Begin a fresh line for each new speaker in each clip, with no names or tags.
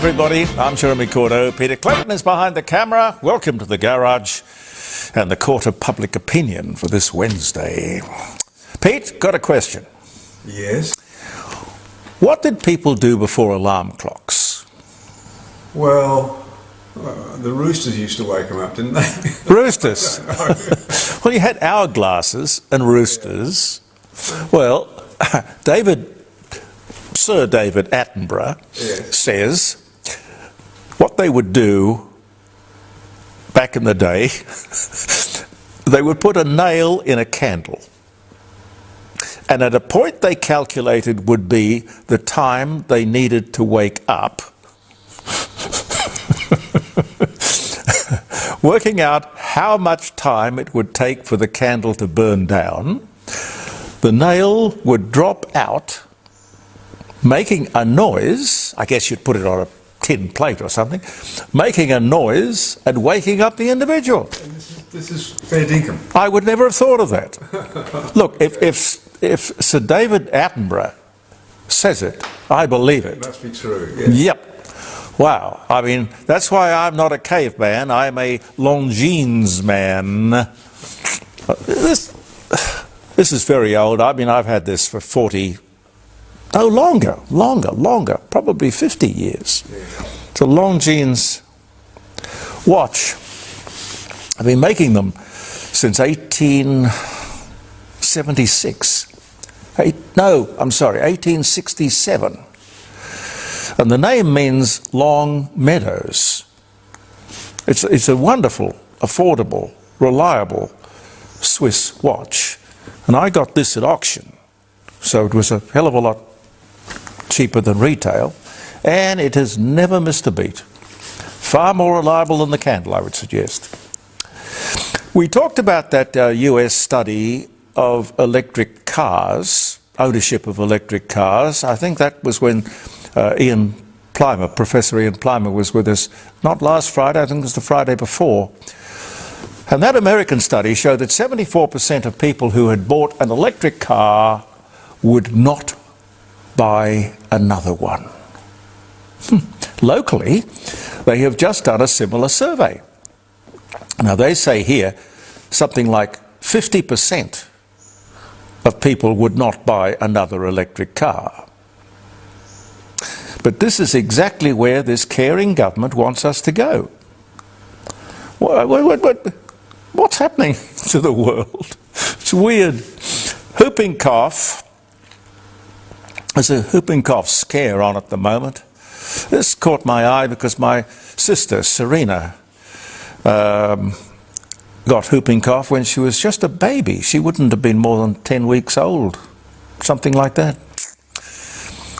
everybody. I'm Jeremy Cordeaux. Peter Clayton is behind the camera. Welcome to the garage and the court of public opinion for this Wednesday. Pete, got a question.
Yes.
What did people do before alarm clocks?
Well, the roosters used to wake them up, didn't they?
Roosters? Well, you had hourglasses and roosters. Well, Sir David Attenborough says what they would do back in the day, they would put a nail in a candle, and at a point they calculated would be the time they needed to wake up, working out how much time it would take for the candle to burn down. The nail would drop out, making a noise. I guess you'd put it on a tin plate or something, making a noise and waking up the individual.
This is fair dinkum.
I would never have thought of that. Look, if Sir David Attenborough says it, I believe it.
It must be true. Yes.
Yep. Wow. I mean, that's why I'm not a caveman. I'm a Longines man. This is very old. I mean, I've had this for 40, no, longer, probably 50 years.
Yeah.
It's a Longines watch. I've been making them since 1876. 1867. And the name means Long Meadows. It's a wonderful, affordable, reliable Swiss watch. And I got this at auction, so it was a hell of a lot cheaper than retail, and it has never missed a beat. Far more reliable than the candle, I would suggest. We talked about that US study of electric cars, ownership of electric cars. I think that was when Ian Plimer, Professor Ian Plimer, was with us, not last Friday, I think it was the Friday before. And that American study showed that 74% of people who had bought an electric car would not buy another one. Locally, they have just done a similar survey. Now they say here something like 50% of people would not buy another electric car. But this is exactly where this caring government wants us to go. What's happening to the world? It's weird. Whooping cough. There's a whooping cough scare on at the moment. This caught my eye because my sister, Serena, got whooping cough when she was just a baby. She wouldn't have been more than 10 weeks old, something like that.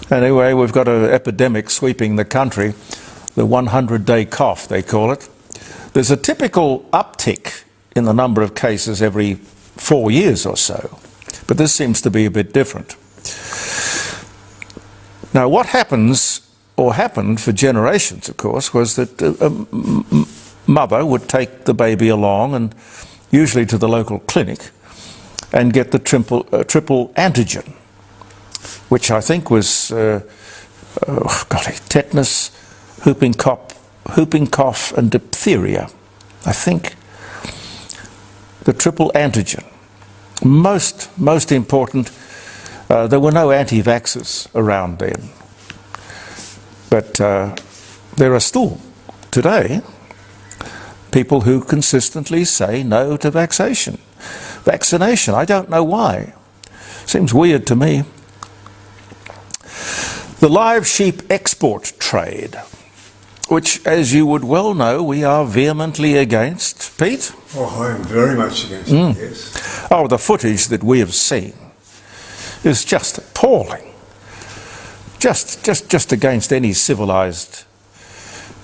Anyway, we've got an epidemic sweeping the country, the 100-day cough, they call it. There's a typical uptick in the number of cases every 4 years or so, but this seems to be a bit different. Now, what happens, or happened for generations, of course, was that a mother would take the baby along, and usually to the local clinic, and get the triple antigen, which I think was, tetanus, whooping cough and diphtheria. I think the triple antigen. Most important, there were no anti-vaxxers around then. But there are still, today, people who consistently say no to vaccination. I don't know why. Seems weird to me. The live sheep export trade, which, as you would well know, we are vehemently against. Pete?
Oh, I am very much against it, yes.
Oh, the footage that we have seen is just appalling. Just against any civilized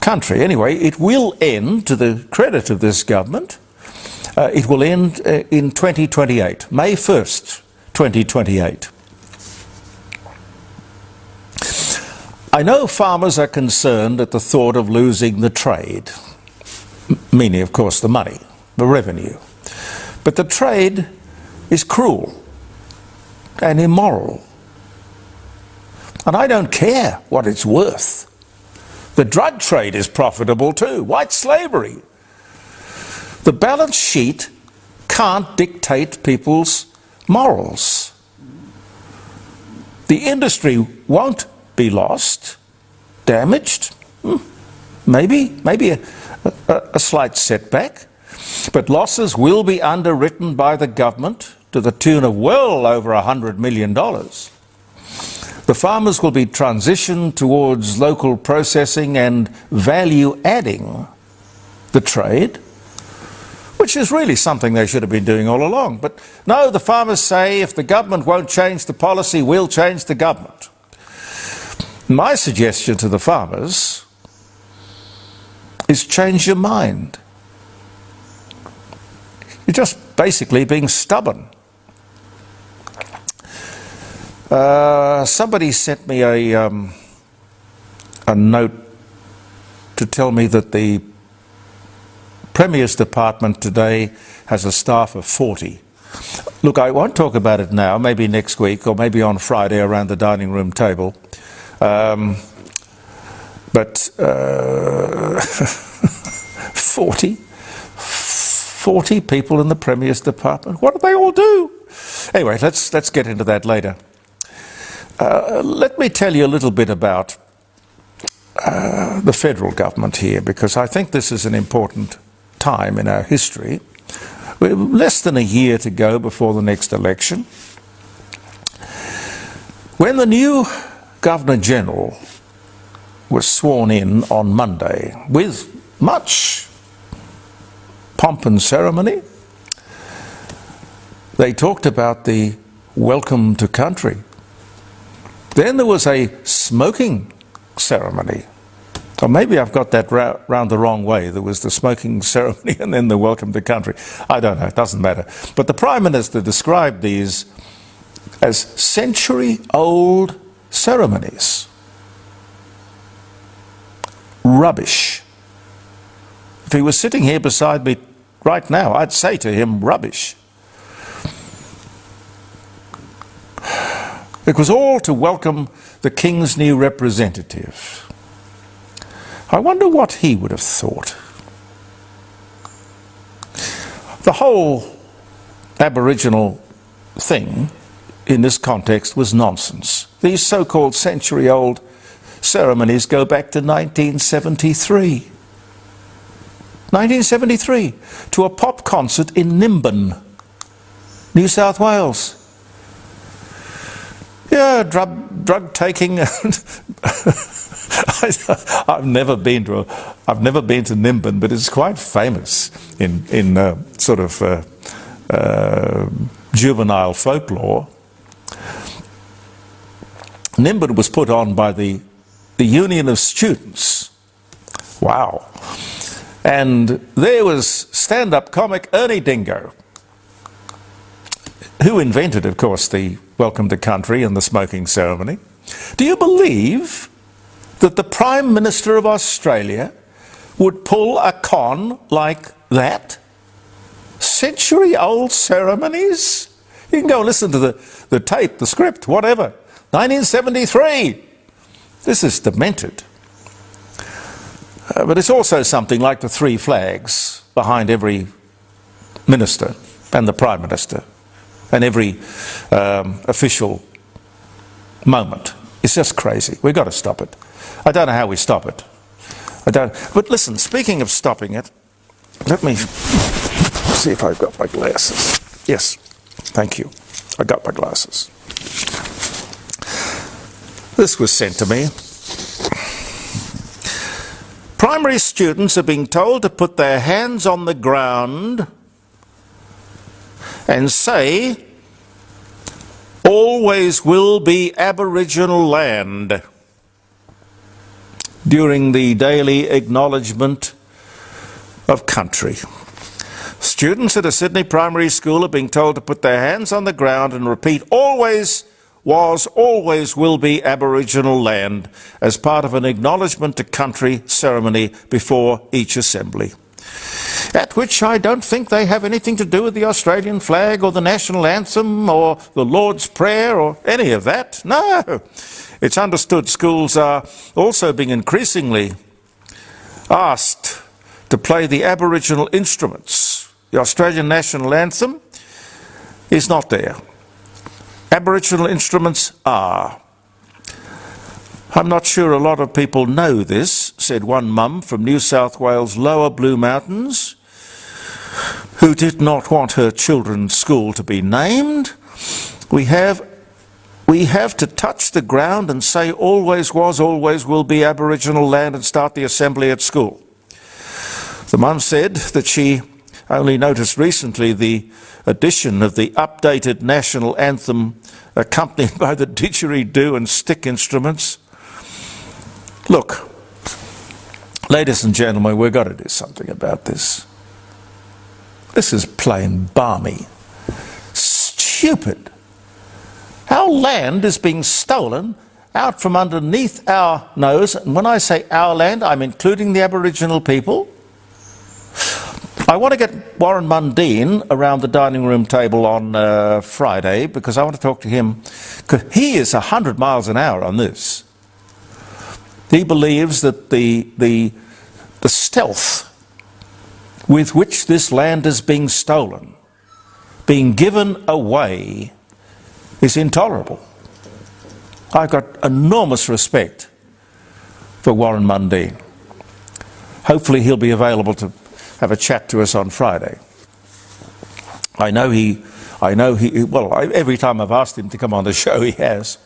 country. Anyway, it will end, to the credit of this government, it will end in 2028, May 1st, 2028. I know farmers are concerned at the thought of losing the trade, meaning, of course, the money, the revenue. But the trade is cruel and immoral. And I don't care what it's worth. The drug trade is profitable too. White slavery. The balance sheet can't dictate people's morals. The industry won't be lost, damaged, maybe a slight setback, but losses will be underwritten by the government to the tune of well over $100 million. The farmers will be transitioned towards local processing and value adding the trade, which is really something they should have been doing all along. But no, the farmers say if the government won't change the policy, we'll change the government. My suggestion to the farmers is change your mind. You're just basically being stubborn. Somebody sent me a note to tell me that the Premier's Department today has a staff of 40. Look, I won't talk about it now, maybe next week or maybe on Friday around the dining room table. But 40 people in the Premier's Department. What do they all do? Anyway, let's get into that later. Let me tell you a little bit about the federal government here, because I think this is an important time in our history. We're less than a year to go before the next election. When the new Governor-General was sworn in on Monday with much pomp and ceremony, they talked about the welcome to country. Then there was a smoking ceremony. Or maybe I've got that round the wrong way. There was the smoking ceremony and then the welcome to country. I don't know, it doesn't matter. But the Prime Minister described these as century-old ceremonies. Rubbish. If he was sitting here beside me right now, I'd say to him, rubbish. It was all to welcome the King's new representative. I wonder what he would have thought. The whole Aboriginal thing in this context was nonsense. These so-called century-old ceremonies go back to 1973. 1973, to a pop concert in Nimbin, New South Wales. Yeah, drug taking. I've never been to Nimbin, but it's quite famous in sort of juvenile folklore. Nimbin was put on by the Union of Students. Wow. And there was stand-up comic Ernie Dingo, who invented, of course, the welcome to country and the smoking ceremony. Do you believe that the Prime Minister of Australia would pull a con like that? Century-old ceremonies? You can go listen to the tape, the script, whatever. 1973. This is demented. But it's also something like the three flags behind every minister and the Prime Minister and every official moment. It's just crazy. We've got to stop it. I don't know how we stop it. But listen, speaking of stopping it, let me see if I've got my glasses. Yes, thank you. I got my glasses. This was sent to me. Primary students are being told to put their hands on the ground and say, "Always will be Aboriginal land," during the daily acknowledgement of country. Students at a Sydney primary school are being told to put their hands on the ground and repeat, "Always was, always will be Aboriginal land," as part of an acknowledgement to country ceremony before each assembly. At which I don't think they have anything to do with the Australian flag or the national anthem or the Lord's Prayer or any of that. No. It's understood schools are also being increasingly asked to play the Aboriginal instruments. The Australian national anthem is not there. Aboriginal instruments are. I'm not sure a lot of people know this, said one mum from New South Wales' lower Blue Mountains, who did not want her children's school to be named. We have to touch the ground and say always was, always will be Aboriginal land and start the assembly at school. The mum said that she only noticed recently the addition of the updated national anthem accompanied by the didgeridoo and stick instruments. Look, ladies and gentlemen, we've got to do something about this. This is plain balmy. Stupid. Our land is being stolen out from underneath our nose, and when I say our land, I'm including the Aboriginal people. I want to get Warren Mundine around the dining room table on Friday, because I want to talk to him, because he is 100 miles an hour on this. He believes that the stealth with which this land is being stolen, being given away, is intolerable. I've got enormous respect for Warren Mundine. Hopefully he'll be available to have a chat to us on Friday. Every time I've asked him to come on the show, he has.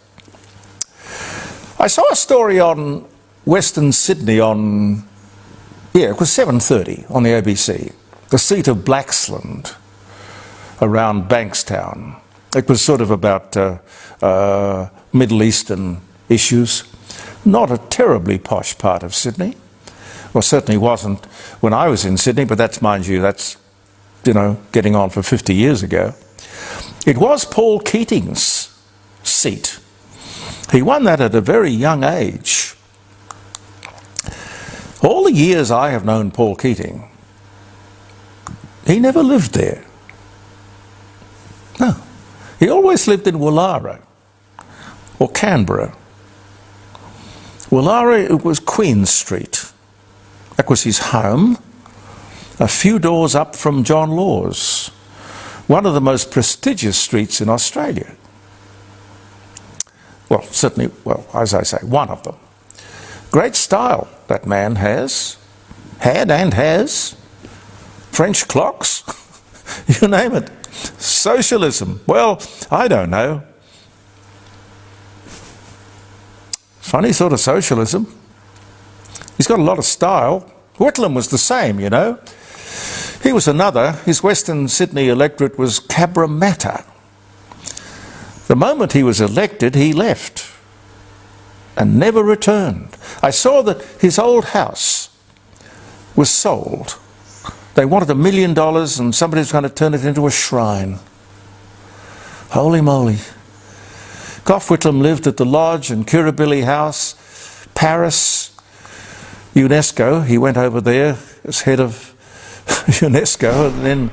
I saw a story on Western Sydney it was 7:30 on the ABC, the seat of Blaxland, around Bankstown. It was sort of about Middle Eastern issues. Not a terribly posh part of Sydney. Well, certainly wasn't when I was in Sydney, but that's, mind you, that's, getting on for 50 years ago. It was Paul Keating's seat. He won that at a very young age. All the years I have known Paul Keating, he never lived there. No. He always lived in Woollahra or Canberra. Woollahra, it was Queen Street. That was his home, a few doors up from John Law's, one of the most prestigious streets in Australia. Well, certainly, as I say, one of them. Great style that man has. French clocks, you name it. Socialism, well, I don't know. Funny sort of socialism. He's got a lot of style. Whitlam was the same, He was another. His Western Sydney electorate was Cabramatta. The moment he was elected, he left and never returned. I saw that his old house was sold. They wanted $1 million and somebody was going to turn it into a shrine. Holy moly. Gough Whitlam lived at the Lodge and Kirribilli House, Paris, UNESCO. He went over there as head of UNESCO, and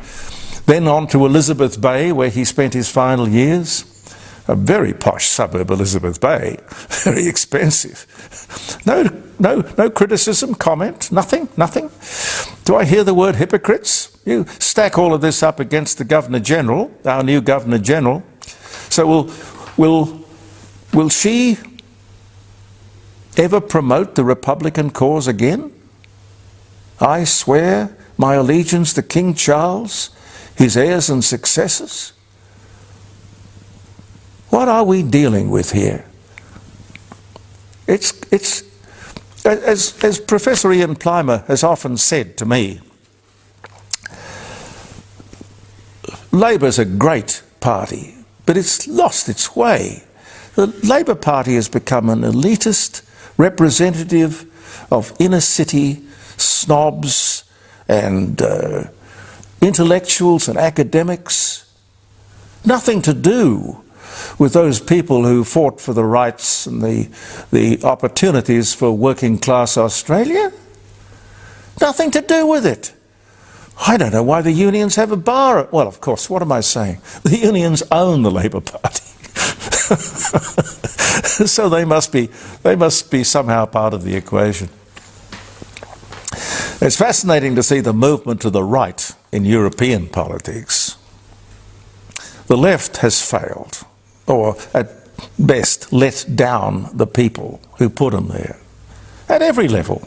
then on to Elizabeth Bay, where he spent his final years. A very posh suburb, Elizabeth Bay. Very expensive. No criticism, comment, nothing. Do I hear the word hypocrites? You stack all of this up against the Governor-General, our new Governor-General. So will she ever promote the Republican cause again? I swear my allegiance to King Charles, his heirs and successors. What are we dealing with here? It's as Professor Ian Plimer has often said to me, Labor's a great party, but it's lost its way. The Labor Party has become an elitist representative of inner city snobs and intellectuals and academics. Nothing to do with those people who fought for the rights and the opportunities for working class Australia. Nothing to do with it. I don't know why the unions have a bar. Well, of course, what am I saying? The unions own the Labor Party. So they must be somehow part of the equation. It's fascinating to see the movement to the right in European politics. The left has failed, or at best let down the people who put them there, at every level.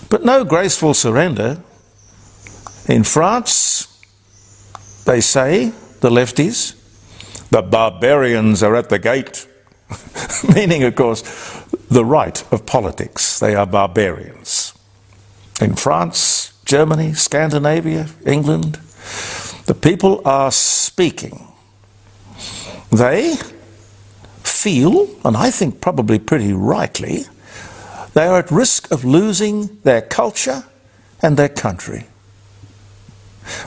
But no graceful surrender. In France, they say, the lefties, the barbarians are at the gate, meaning, of course, the right of politics. They are barbarians. In France, Germany, Scandinavia, England, the people are speaking. They feel, and I think probably pretty rightly, they are at risk of losing their culture and their country.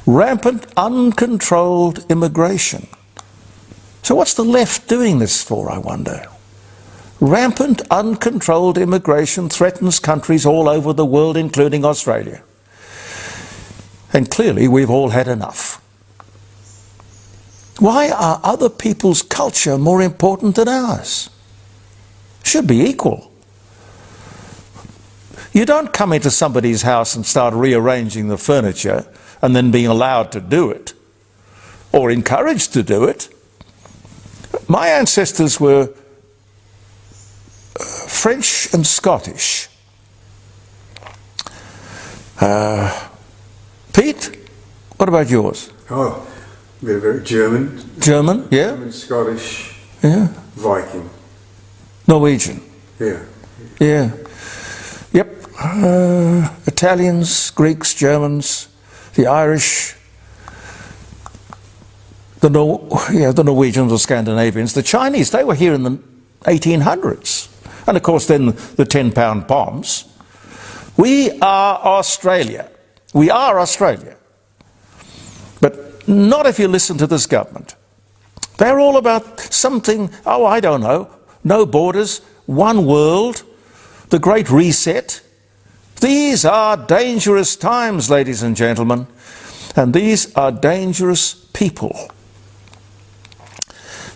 Rampant, uncontrolled immigration. So what's the left doing this for, I wonder? Rampant, uncontrolled immigration threatens countries all over the world, including Australia. And clearly we've all had enough. Why are other people's culture more important than ours? Should be equal. You don't come into somebody's house and start rearranging the furniture and then being allowed to do it, or encouraged to do it. My ancestors were French and Scottish. Pete, what about yours?
Oh, we're very German.
German, yeah?
German, Scottish,
Yeah.
Viking.
Norwegian.
Yeah.
Yeah. Yep. Italians, Greeks, Germans, the Irish, the Norwegians or Scandinavians, the Chinese. They were here in the 1800s. And of course then the 10-pound bombs. We are Australia. We are Australia. But not if you listen to this government. They're all about something, oh, I don't know, no borders, one world, the Great Reset. These are dangerous times, ladies and gentlemen, and these are dangerous people.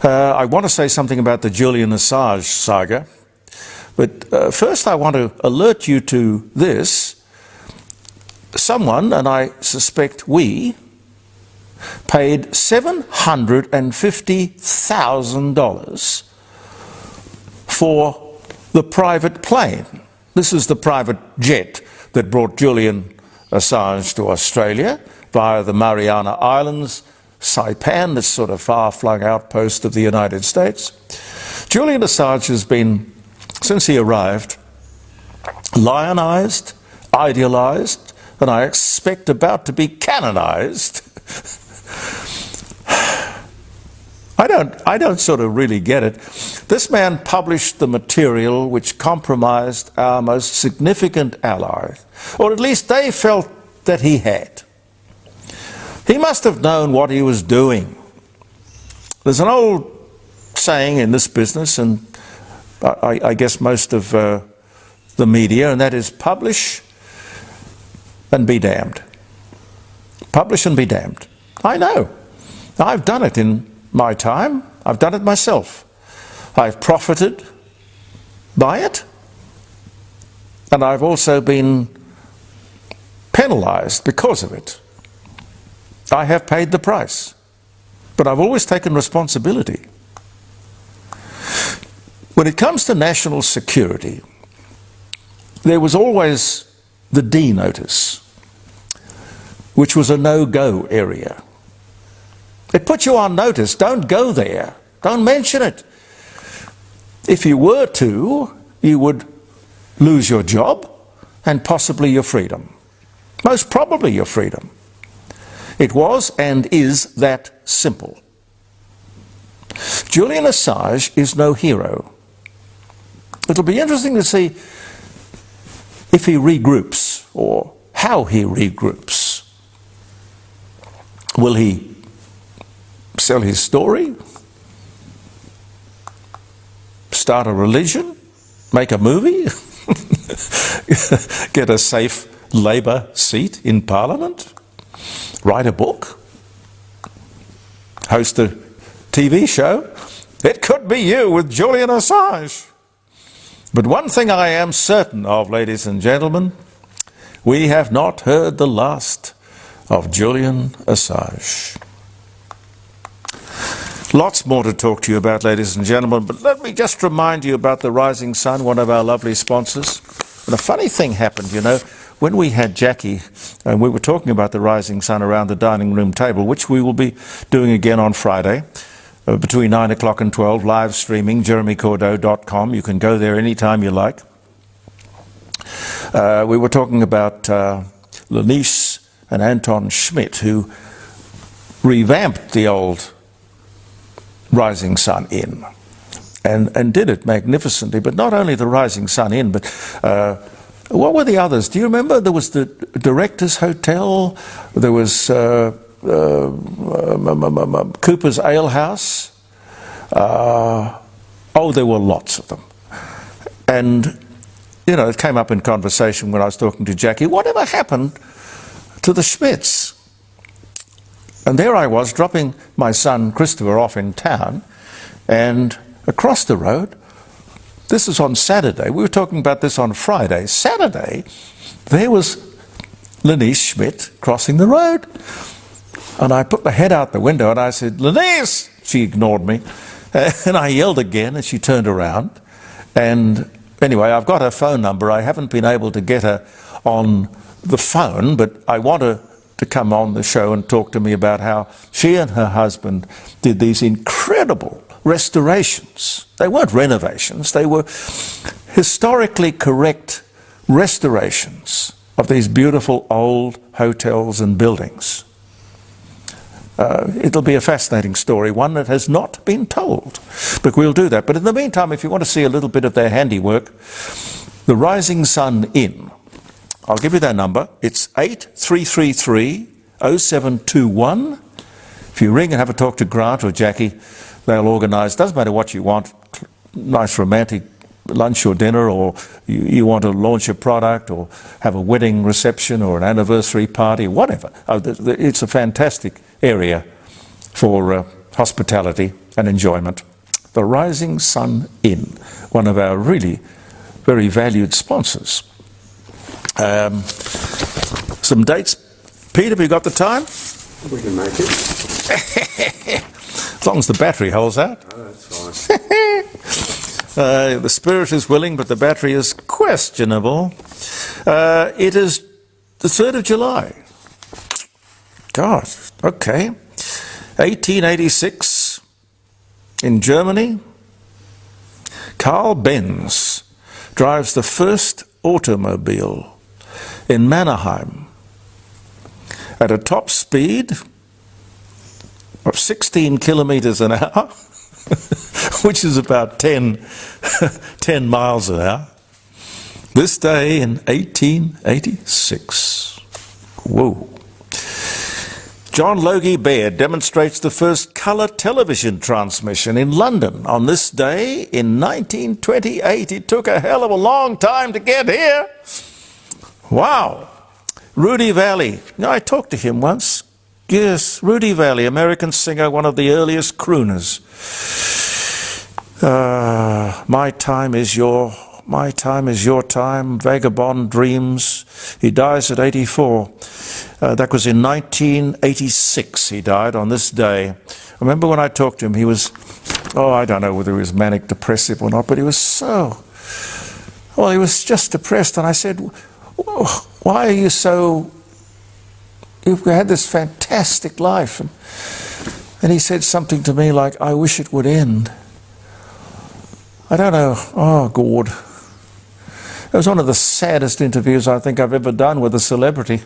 I want to say something about the Julian Assange saga, but first I want to alert you to this. Someone, and I suspect we, paid $750,000 for the private plane. This is the private jet that brought Julian Assange to Australia via the Mariana Islands, Saipan, this sort of far-flung outpost of the United States. Julian Assange has been, since he arrived, lionized, idealized, and I expect about to be canonized. I don't sort of really get it. This man published the material which compromised our most significant ally, or at least they felt that he had. He must have known what he was doing. There's an old saying in this business, and I guess most of the media, and that is publish and be damned. Publish and be damned. I know. I've done it in my time. I've done it myself. I've profited by it, and I've also been penalized because of it. I have paid the price, but I've always taken responsibility. When it comes to national security, there was always the D notice, which was a no-go area. It put you on notice. Don't go there. Don't mention it. If you were to, you would lose your job and possibly your freedom. Most probably your freedom. It was and is that simple. Julian Assange is no hero. It'll be interesting to see if he regroups or how he regroups. Will he sell his story? Start a religion? Make a movie? Get a safe Labour seat in Parliament? Write a book? Host a TV show? It could be you with Julian Assange. But one thing I am certain of, ladies and gentlemen, we have not heard the last of Julian Assange. Lots more to talk to you about, ladies and gentlemen, but let me just remind you about the Rising Sun, one of our lovely sponsors. And a funny thing happened, you know, when we had Jackie and we were talking about the Rising Sun around the dining room table, which we will be doing again on Friday, between 9 o'clock and 12, live streaming, jeremycordeaux.com. You can go there anytime you like. We were talking about Longines and Anton Schmidt, who revamped the old Rising Sun Inn and did it magnificently. But not only the Rising Sun Inn, but what were the others? Do you remember? There was the Director's Hotel, there was Cooper's Ale House. There were lots of them. And, you know, it came up in conversation when I was talking to Jackie, whatever happened to the Schmidts? And there I was, dropping my son Christopher off in town, and across the road, this was on Saturday, we were talking about this on Friday, Saturday, there was Longines Schmidt crossing the road. And I put my head out the window and I said, Longines! She ignored me. And I yelled again and she turned around. And anyway, I've got her phone number. I haven't been able to get her on the phone, but I want her to come on the show and talk to me about how she and her husband did these incredible restorations. They weren't renovations, they were historically correct restorations of these beautiful old hotels and buildings. It'll be a fascinating story, one that has not been told, but we'll do that. But in the meantime, if you want to see a little bit of their handiwork, the Rising Sun Inn, I'll give you their number. It's 8333-0721. If you ring and have a talk to Grant or Jackie, they'll organise, doesn't matter what you want, nice romantic lunch or dinner, or you want to launch a product or have a wedding reception or an anniversary party, whatever. It's a fantastic area for hospitality and enjoyment. The Rising Sun Inn, one of our really very valued sponsors. Some dates. Pete, have you got the time?
We can make it.
As long as the battery holds out.
Oh, that's fine.
The spirit is willing, but the battery is questionable. It is the 3rd of July. God, okay. 1886, in Germany, Carl Benz drives the first automobile in Mannheim at a top speed of 16 kilometers an hour, which is about 10 miles an hour. This day in 1886. Whoa. John Logie Baird demonstrates the first colour television transmission in London on this day in 1928. It took a hell of a long time to get here. Wow. Rudy Valley. I talked to him once. Yes, Rudy Valley, American singer, one of the earliest crooners. My time is your time, Vagabond Dreams. He dies at 84. That was in 1986 he died on this day. I remember when I talked to him, he was, I don't know whether he was manic depressive or not, but he was he was just depressed. And I said, why are you so, you've had this fantastic life. And he said something to me like, I wish it would end. I don't know, God. It was one of the saddest interviews I think I've ever done with a celebrity.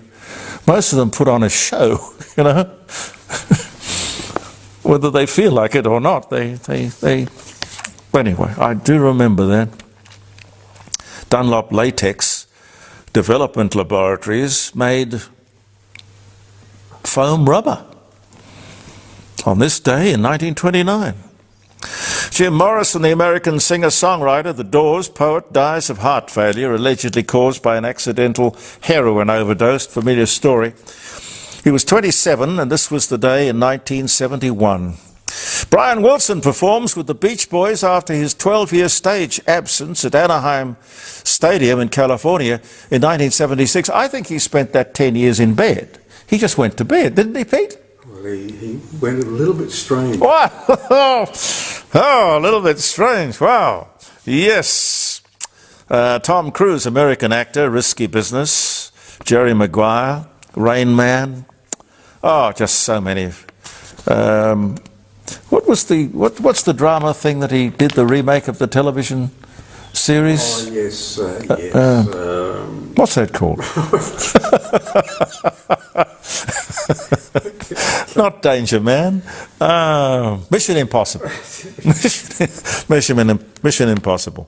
Most of them put on a show, you know. Whether they feel like it or not, they. Anyway, I do remember that. Dunlop Latex Development Laboratories made foam rubber on this day in 1929. Jim Morrison, the American singer-songwriter, The Doors poet, dies of heart failure, allegedly caused by an accidental heroin overdose. Familiar story. He was 27, and this was the day in 1971. Brian Wilson performs with the Beach Boys after his 12-year stage absence at Anaheim Stadium in California in 1976. I think he spent that 10 years in bed. He just went to bed, didn't he, Pete?
Well, he went a little bit strange.
Wow! Oh, a little bit strange. Wow. Yes. Tom Cruise, American actor, Risky Business. Jerry Maguire, Rain Man. Oh, just so many. What's the drama thing that he did, the remake of the television series?
Oh, yes,
What's that called? Not Danger Man. Mission Impossible. Mission Impossible.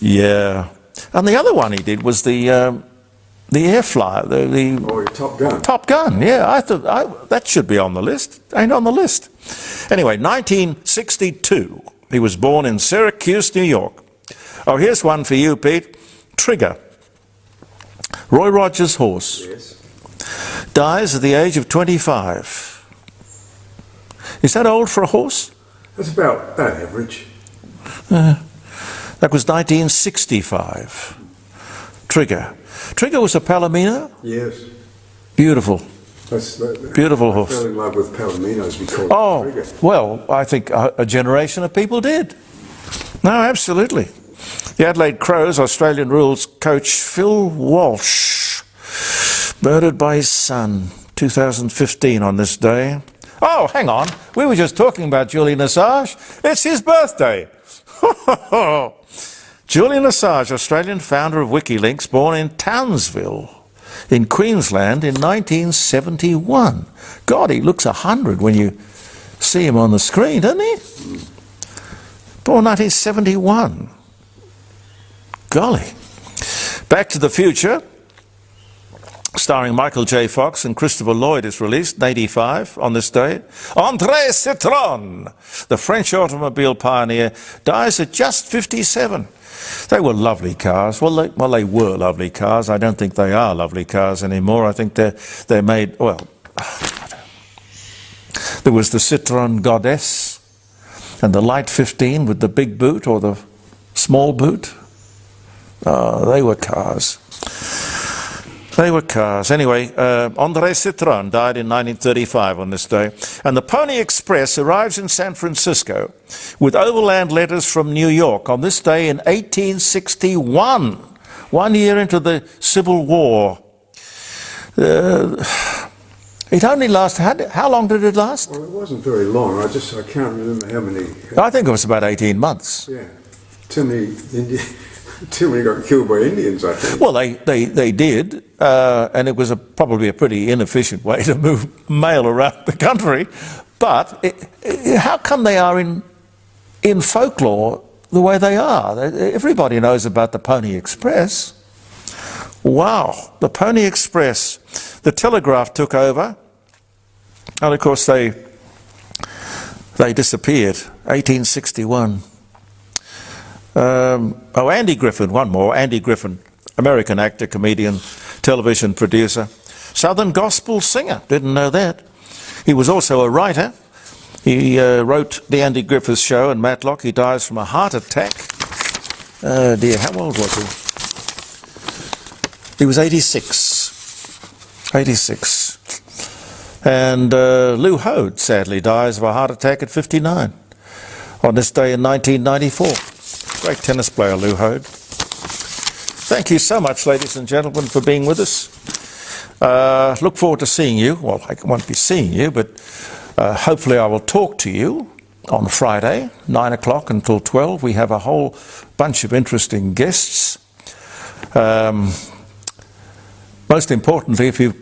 Yeah. And the other one he did was the air flyer.
Top Gun.
Top Gun, yeah. I thought that should be on the list. Ain't on the list. Anyway, 1962. He was born in Syracuse, New York. Oh, here's one for you, Pete. Trigger. Roy Rogers' horse.
Yes.
Dies at the age of 25. Is that old for a horse?
That's about average.
That was 1965. Trigger. Trigger was a Palomino?
Yes.
Beautiful. Beautiful horse.
I fell in love with Palominos because Trigger.
Well, I think a generation of people did. No, absolutely. The Adelaide Crows Australian rules coach Phil Walsh, murdered by his son, 2015 on this day. Oh, hang on. We were just talking about Julian Assange. It's his birthday. Julian Assange, Australian founder of WikiLeaks, born in Townsville in Queensland in 1971. God, he looks 100 when you see him on the screen, doesn't he? Born 1971. Golly. Back to the Future, starring Michael J. Fox and Christopher Lloyd, is released in 1985 on this day. André Citroën, the French automobile pioneer, dies at just 57. They were lovely cars. Well, they were lovely cars. I don't think they are lovely cars anymore. I think they're made, well, there was the Citroën Goddess and the Light 15 with the big boot or the small boot. Oh, they were cars. They were cars. Anyway, André Citroën died in 1935 on this day. And the Pony Express arrives in San Francisco with overland letters from New York on this day in 1861, 1 year into the Civil War. It only lasted, how long did it last?
Well, it wasn't very long. I can't remember how many.
I think it was about 18 months.
Yeah. Too many got killed by Indians, I think.
Well, they did, and it was probably a pretty inefficient way to move mail around the country. But how come they are in folklore the way they are? Everybody knows about the Pony Express. Wow, the Pony Express. The telegraph took over, and of course they disappeared, 1861. Andy Griffin, one more. Andy Griffin, American actor, comedian, television producer, Southern gospel singer. Didn't know that. He was also a writer. He wrote The Andy Griffith Show and Matlock. He dies from a heart attack. Dear, how old was he? He was 86. 86. And Lou Hode, sadly, dies of a heart attack at 59 on this day in 1994. Great tennis player, Lou Hode. Thank you so much, ladies and gentlemen, for being with us. Look forward to seeing you. Well, I won't be seeing you, but hopefully I will talk to you on Friday, 9 o'clock until 12. We have a whole bunch of interesting guests. Most importantly, if you've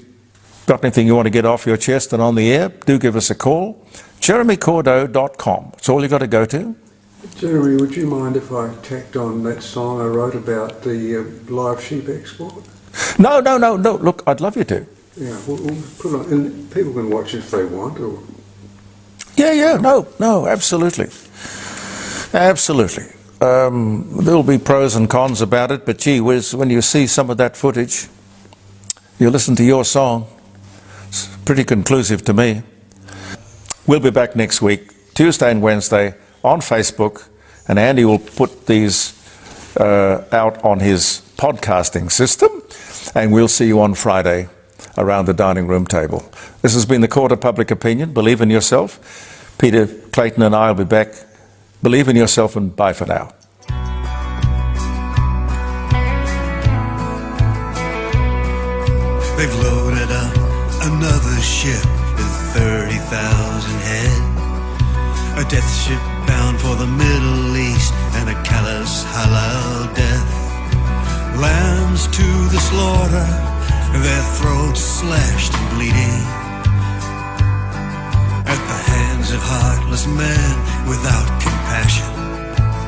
got anything you want to get off your chest and on the air, do give us a call. JeremyCordeaux.com. That's all you've got to go to.
Jeremy, would you mind if I tacked on that song I wrote about the live sheep export?
No. Look, I'd love you to.
Yeah, we'll put it on, and people can watch if they want. Or...
Yeah, no, absolutely. Absolutely. There'll be pros and cons about it, but gee whiz, when you see some of that footage, you listen to your song, it's pretty conclusive to me. We'll be back next week. Tuesday and Wednesday on Facebook, and Andy will put these out on his podcasting system, and we'll see you on Friday around the dining room table. This has been the Court of Public Opinion. Believe in yourself. Peter Clayton and I will be back. Believe in yourself, and bye for now.
They've loaded up another ship with 30,000 head. A death ship bound for the Middle East, and a callous halal death. Lambs to the slaughter, their throats slashed and bleeding, at the hands of heartless men without compassion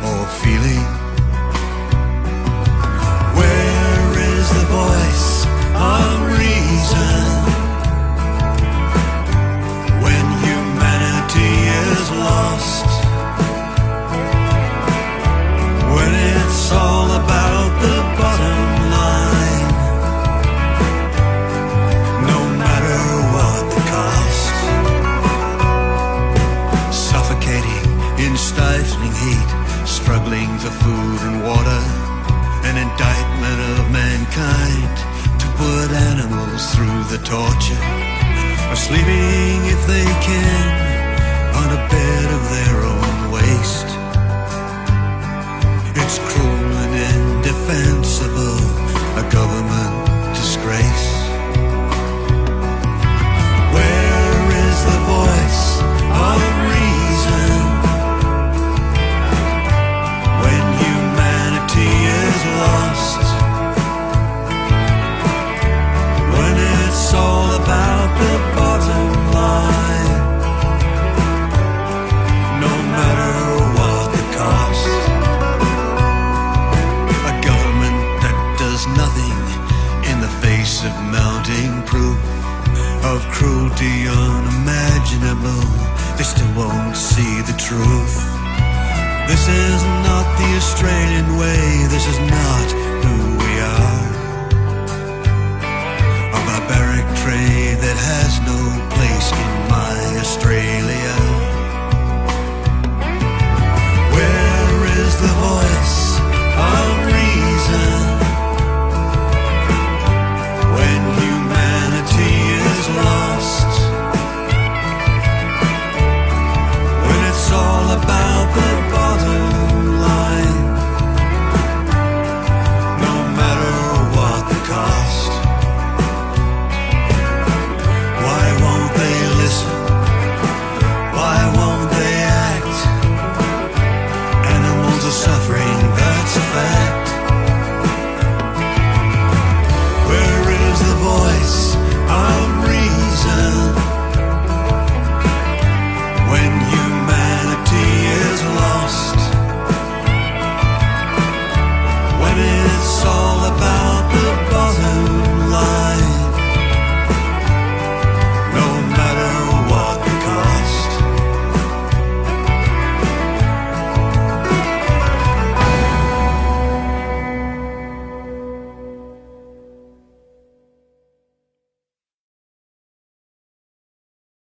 or feeling. Where is the voice of reason when humanity is lost? When it's all about the bottom line, no matter what the cost. Suffocating in stifling heat, struggling for food and water, an indictment of mankind to put animals through the torture of sleeping if they can on a bed of their own waste. It's cruel and indefensible, a government disgrace. Where is the voice of reason when humanity is lost? When it's all about the bottom line, no matter what the cost. A government that does nothing in the face of mounting proof of cruelty unimaginable. They still won't see the truth. This is not the Australian way, this is not who we are. A barbaric trade that has no place in my Australia.